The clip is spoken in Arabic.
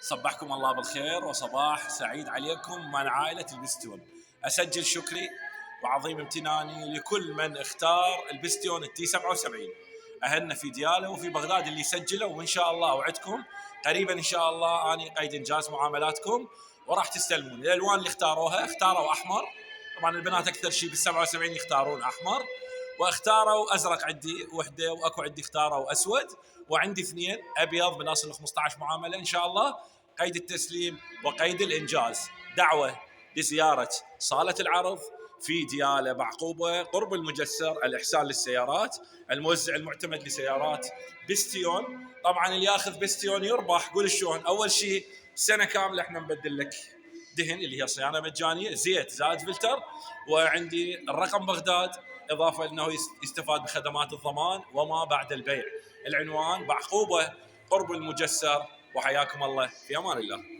صبحكم الله بالخير وصباح سعيد عليكم من عائلة البستون. أسجل شكري وعظيم امتناني لكل من اختار البستون التي 77 أهلنا في ديالى وفي بغداد اللي سجلوا، وإن شاء الله أوعدكم قريبا إن شاء الله أني قيد إنجاز معاملاتكم وراح تستلمون. الألوان اللي اختاروا أحمر، طبعا البنات أكثر شيء بال77 يختارون أحمر، واختاروا ازرق عندي وحده، واكو عندي اختاروا اسود، وعندي اثنين ابيض بناصل 15 معامله ان شاء الله. قيد التسليم وقيد الانجاز. دعوه لزياره صاله العرض في ديالى بعقوبه قرب المجسر، الاحسان للسيارات، الموزع المعتمد لسيارات بستيون. طبعا اللي ياخذ بستيون يربح. قول شلون؟ اول شيء سنه كامله احنا نبدل لك دهن اللي هي صيانه مجانيه، زيت زائد فلتر، وعندي الرقم بغداد، اضافه انه يستفاد بخدمات الضمان وما بعد البيع. العنوان بعقوبه قرب المجسر، وحياكم الله في امان الله.